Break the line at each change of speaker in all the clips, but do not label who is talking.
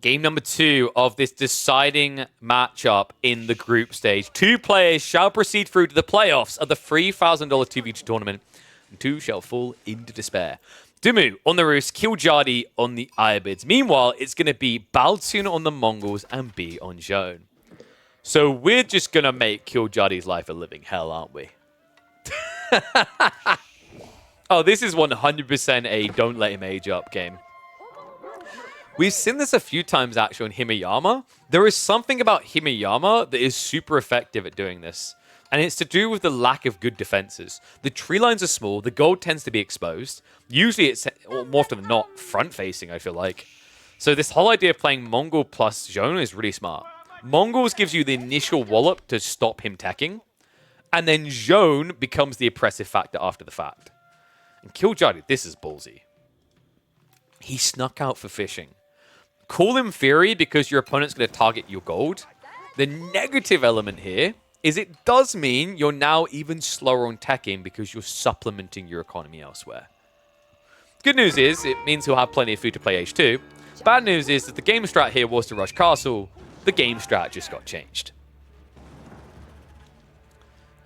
Game number 2 of this deciding matchup in the group stage. 2 players shall proceed through to the playoffs of the $3,000 2v2 tournament, and 2 shall fall into despair. Dumu on the Rus, Kiljardi on the Ayubids. Meanwhile, it's going to be Baltun on the Mongols and B on Jeanne. So we're just going to make Kiljardi's life a living hell, aren't we? Oh, this is 100% a don't let him age up game. We've seen this a few times actually on Himeyama. There is something about Himeyama that is super effective at doing this. And it's to do with the lack of good defenses. The tree lines are small, the gold tends to be exposed. Usually it's, more often than not, front-facing, I feel like. So this whole idea of playing Mongol plus Jeanne is really smart. Mongols gives you the initial wallop to stop him teching. And then Jeanne becomes the oppressive factor after the fact. And Kiljardi, this is ballsy. He snuck out for fishing. Call him Fury because your opponent's going to target your gold. The negative element here is it does mean you're now even slower on teching because you're supplementing your economy elsewhere. Good news is it means he'll have plenty of food to play H2. Bad news is that the game strat here was to rush castle. The game strat just got changed.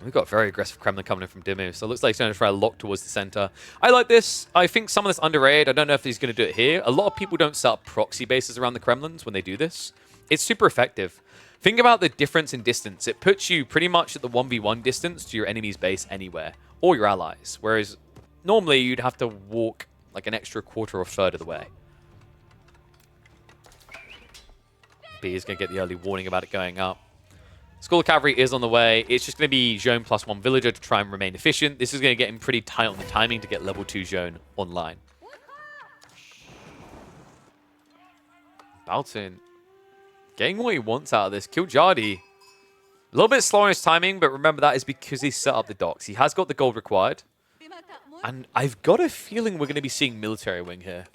We've got very aggressive Kremlin coming in from Dimu, so it looks like he's going to try to lock towards the center. I like this. I think some of this underrated. I don't know if he's going to do it here. A lot of people don't set up proxy bases around the Kremlins when they do this. It's super effective. Think about the difference in distance. It puts you pretty much at the 1v1 distance to your enemy's base anywhere, or your allies, whereas normally you'd have to walk like an extra quarter or third of the way. B is going to get the early warning about it going up. School of Cavalry is on the way. It's just going to be Jeanne plus 1 villager to try and remain efficient. This is going to get him pretty tight on the timing to get level 2 Jeanne online. Baltun getting what he wants out of this. Kiljardi, a little bit slower in his timing, but remember that is because he set up the docks. He has got the gold required. And I've got a feeling we're going to be seeing military wing here.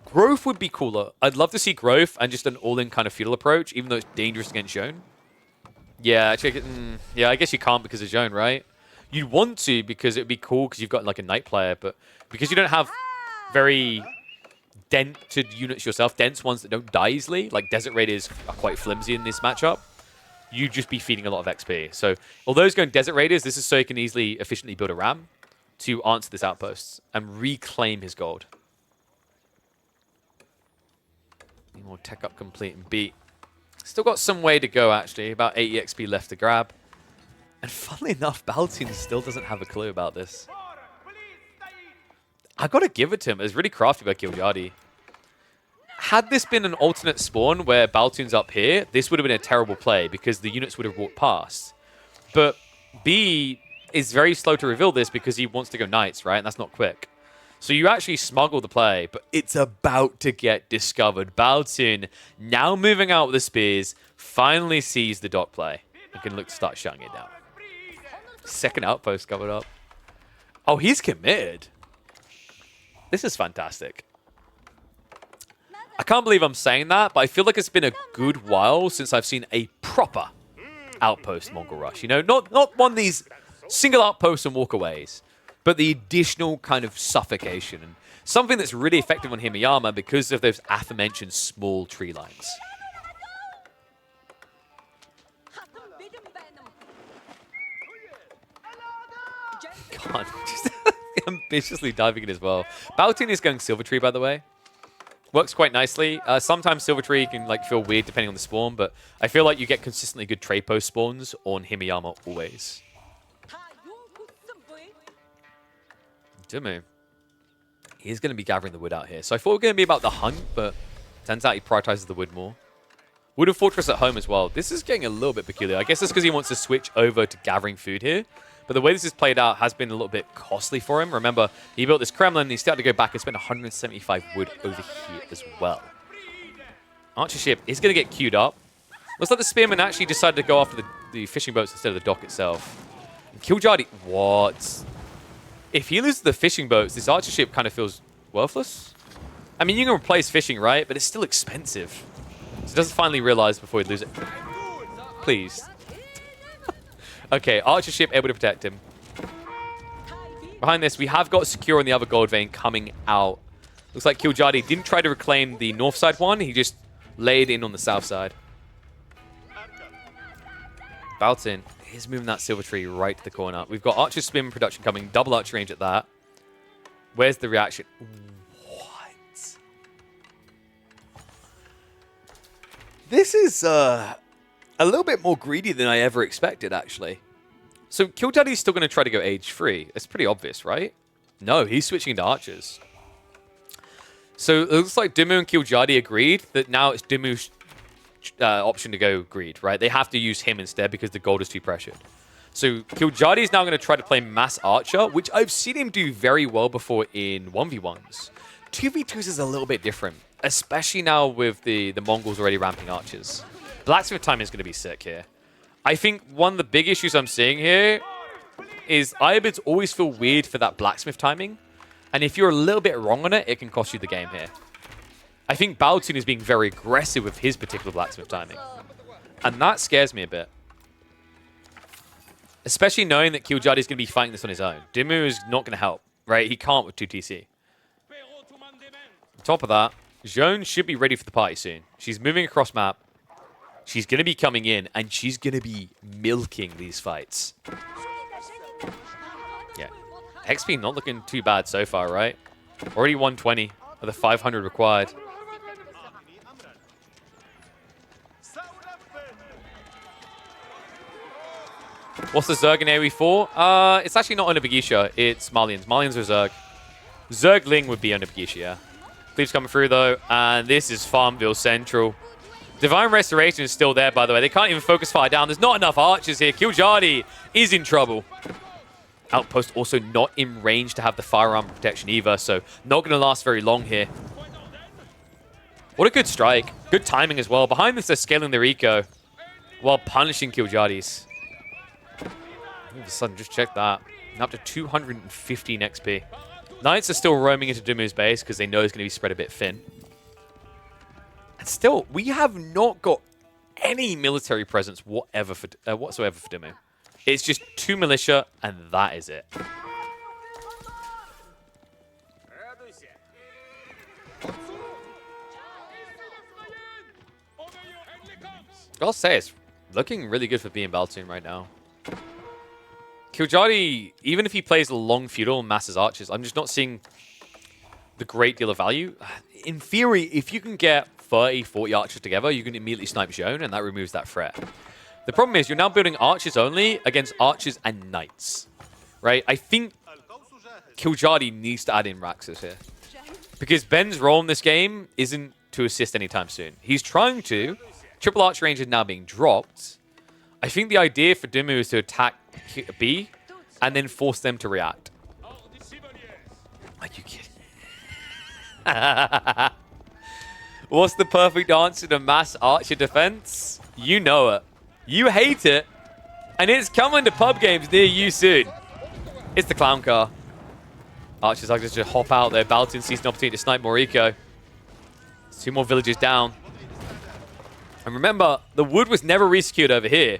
Growth would be cooler. I'd love to see growth and just an all-in kind of feudal approach, even though it's dangerous against Jeanne. Yeah, actually, yeah, I guess you can't because of Jeanne, right? You'd want to because it would be cool because you've got like a knight player, but because you don't have very dented units yourself, dense ones that don't die easily, like Desert Raiders are quite flimsy in this matchup, you'd just be feeding a lot of XP. So, although he's going Desert Raiders, this is so he can easily, efficiently build a ram to answer this outpost and reclaim his gold. More tech up complete and beat. Still got some way to go, actually. About 80 XP left to grab. And funnily enough, Baltun still doesn't have a clue about this. I got to give it to him. It was really crafty by Kiljardi. Had this been an alternate spawn where Baltun's up here, this would have been a terrible play because the units would have walked past. But B is very slow to reveal this because he wants to go knights, right? And that's not quick. So you actually smuggle the play, but it's about to get discovered. Baltun, now moving out with the spears, finally sees the dock play and can look to start shutting it down. Second outpost coming up. Oh, he's committed. This is fantastic. I can't believe I'm saying that, but I feel like it's been a good while since I've seen a proper outpost Mongol rush. You know, not one of these single outposts and walkaways, but the additional kind of suffocation. And something that's really effective on Himeyama because of those aforementioned small tree lines. God, just ambitiously diving in as well. Baltun is going Silver Tree, by the way. Works quite nicely. Sometimes Silver Tree can like feel weird depending on the spawn, but I feel like you get consistently good trade post spawns on Himeyama always. Dimu. He's going to be gathering the wood out here. So I thought we were going to be about the hunt, but turns out he prioritizes the wood more. Wooden Fortress at home as well. This is getting a little bit peculiar. I guess it's because he wants to switch over to gathering food here. But the way this is played out has been a little bit costly for him. Remember, he built this Kremlin, and he started to go back and spend 175 wood over here as well. Archer ship is going to get queued up. Looks like the Spearman actually decided to go after the fishing boats instead of the dock itself. And Kiljardi, what? If he loses the fishing boats, this archer ship kind of feels worthless. I mean, you can replace fishing, right? But it's still expensive. So he doesn't finally realize before he loses it. Please. Okay, archer ship able to protect him. Behind this, we have got Secure on the other gold vein coming out. Looks like Kiljadi didn't try to reclaim the north side one. He just laid in on the south side. Baltin is moving that silver tree right to the corner. We've got archer spin production coming. Double archer range at that. Where's the reaction? What? This is a little bit more greedy than I ever expected, actually. So Kiljadi's still going to try to go age 3. It's pretty obvious, right? No, he's switching to archers. So it looks like Dimmu and Kiljadi agreed that now it's Dimmu's option to go greed, right? They have to use him instead because the gold is too pressured. So Kiljadi is now going to try to play mass archer, which I've seen him do very well before in 1v1s. 2v2s is a little bit different, especially now with the Mongols already ramping archers. Blacksmith timing is going to be sick here. I think one of the big issues I'm seeing here is Ayyubids always feel weird for that blacksmith timing. And if you're a little bit wrong on it, it can cost you the game here. I think Baltoon is being very aggressive with his particular blacksmith timing. And that scares me a bit. Especially knowing that Kiljadi is going to be fighting this on his own. Dimmu is not going to help, right? He can't with 2 TC. On top of that, Jeanne should be ready for the party soon. She's moving across map. She's going to be coming in, and she's going to be milking these fights. Yeah. XP not looking too bad so far, right? Already 120 of the 500 required. What's the Zerg in AoE for? It's actually not Onabagisha. It's Malians. Malians or Zerg. Zergling would be Onabagisha, yeah. Cleave's coming through, though. And this is Farmville Central. Divine Restoration is still there, by the way. They can't even focus fire down. There's not enough archers here. Kiljadi is in trouble. Outpost also not in range to have the firearm protection either, so not going to last very long here. What a good strike. Good timing as well. Behind this, they're scaling their eco while punishing Kiljadis. All of a sudden, just check that. Up to 215 XP. Knights are still roaming into Dimmu's base because they know it's going to be spread a bit thin. And still, we have not got any military presence whatsoever for Dimmu. It's just 2 militia, and that is it. I'll say it's looking really good for being Baltoon right now. Kiljadi, even if he plays a long feudal and masses archers, I'm just not seeing the great deal of value. In theory, if you can get 30, 40 archers together, you can immediately snipe Jeanne, and that removes that threat. The problem is you're now building archers only against archers and knights, right? I think Kiljadi needs to add in Raxus here. Because Ben's role in this game isn't to assist anytime soon. He's trying to. Triple archer range is now being dropped. I think the idea for Dimmu is to attack B and then force them to react. Are you kidding? What's the perfect answer to mass archer defense? You know it. You hate it. And it's coming to pub games near you soon. It's the clown car. Archers are just hop out there. Baltoon sees an opportunity to snipe more eco. 2 more villagers down. And remember, the wood was never resecured over here.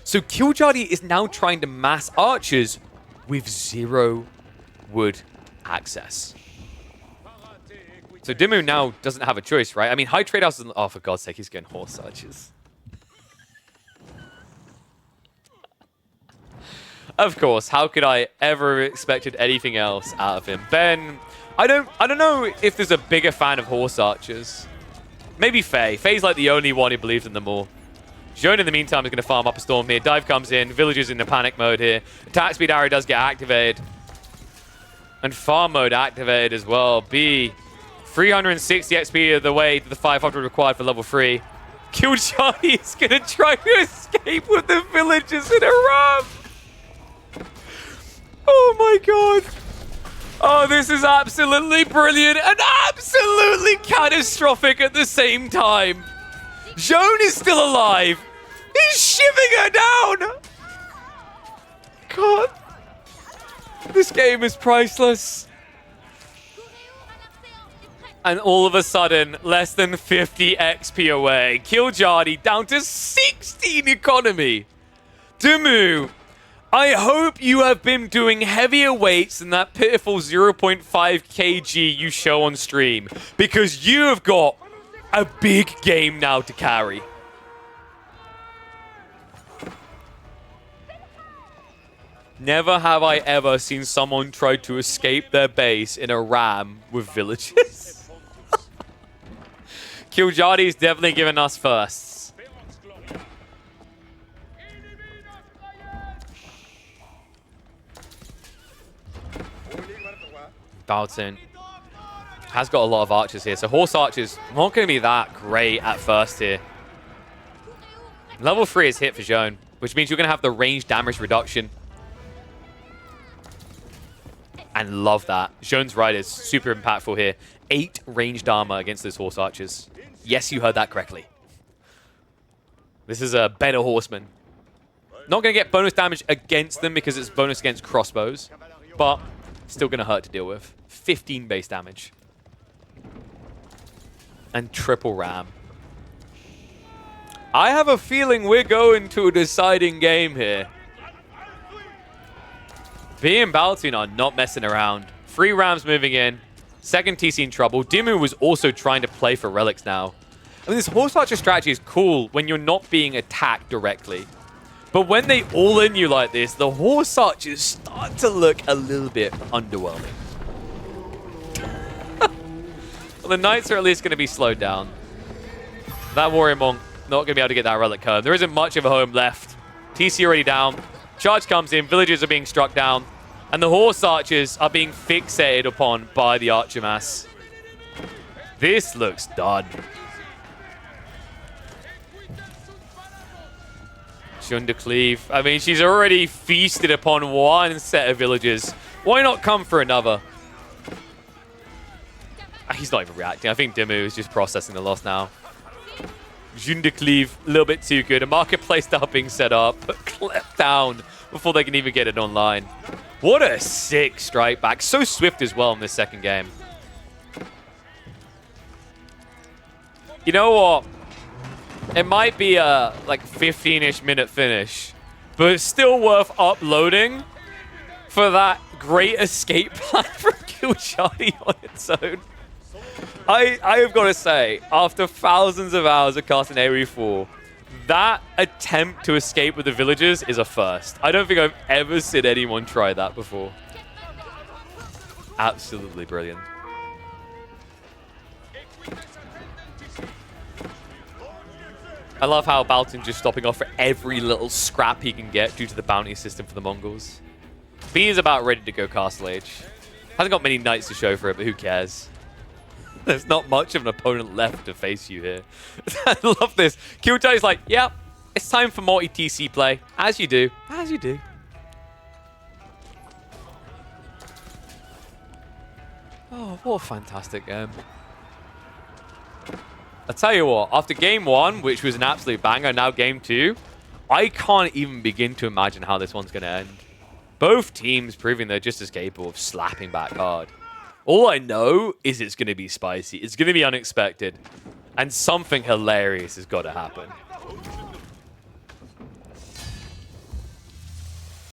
So Kiljadi is now trying to mass archers with 0 wood access. So Dimmu now doesn't have a choice, right? I mean, high trade house is... Oh, for God's sake, he's going horse archers. Of course, how could I ever have expected anything else out of him? Ben, I don't know if there's a bigger fan of horse archers. Maybe Faye. Faye's like the only one who believes in them all. Jeanne, in the meantime, is going to farm up a storm here. Dive comes in. Villagers in the panic mode here. Attack speed arrow does get activated. And farm mode activated as well. B, 360 XP of the way to the 500 required for level 3. Kiljadi is going to try to escape with the villagers in a ram. Oh my God. Oh, this is absolutely brilliant and absolutely catastrophic at the same time. Jeanne is still alive. He's shivving her down. God. This game is priceless. And all of a sudden, less than 50 XP away. Kiljadi down to 16 economy. Dimmu I hope you have been doing heavier weights than that pitiful 0.5 kg you show on stream, because you have got a big game now to carry. Never have I ever seen someone try to escape their base in a ram with villages. Kiljadi's definitely giving us firsts. Dalton has got a lot of archers here, so horse archers not going to be that great at first here. Level 3 is hit for Jeanne, which means you're going to have the range damage reduction. And love that. Jeanne's right is super impactful here. 8 ranged armor against those horse archers. Yes, you heard that correctly. This is a better horseman. Not going to get bonus damage against them because it's bonus against crossbows, but still going to hurt to deal with. 15 base damage. And triple ram. I have a feeling we're going to a deciding game here. B and Byzantine are not messing around. 3 rams moving in. Second TC in trouble. Dimmu was also trying to play for relics now. I mean, this horse archer strategy is cool when you're not being attacked directly. But when they all in you like this, the horse archers start to look a little bit underwhelming. Well, the knights are at least going to be slowed down. That warrior monk not going to be able to get that relic home. There isn't much of a home left. TC already down. Charge comes in. Villagers are being struck down. And the horse archers are being fixated upon by the archer mass. This looks done. Jeanne D'Arc. I mean, she's already feasted upon one set of villagers. Why not come for another? He's not even reacting. I think Dimmu is just processing the loss now. Jeanne D'Arc, a little bit too good. A marketplace now being set up, but clapped down before they can even get it online. What a sick strike back. So swift as well in this second game. You know what? It might be a like 15-ish minute finish, but it's still worth uploading for that great escape plan from Kiljadi on its own. I have got to say, after thousands of hours of casting AoE4, that attempt to escape with the villagers is a first. I don't think I've ever seen anyone try that before. Absolutely brilliant. I love how Balton's just stopping off for every little scrap he can get due to the bounty system for the Mongols. B is about ready to go Castle Age. Hasn't got many knights to show for it, but who cares? There's not much of an opponent left to face you here. I love this. Kiljadi's like, yeah, it's time for multi-TC play. As you do. As you do. Oh, what a fantastic game. I'll tell you what, after game 1, which was an absolute banger, now game 2, I can't even begin to imagine how this one's going to end. Both teams proving they're just as capable of slapping back hard. All I know is it's going to be spicy. It's going to be unexpected. And something hilarious has got to happen.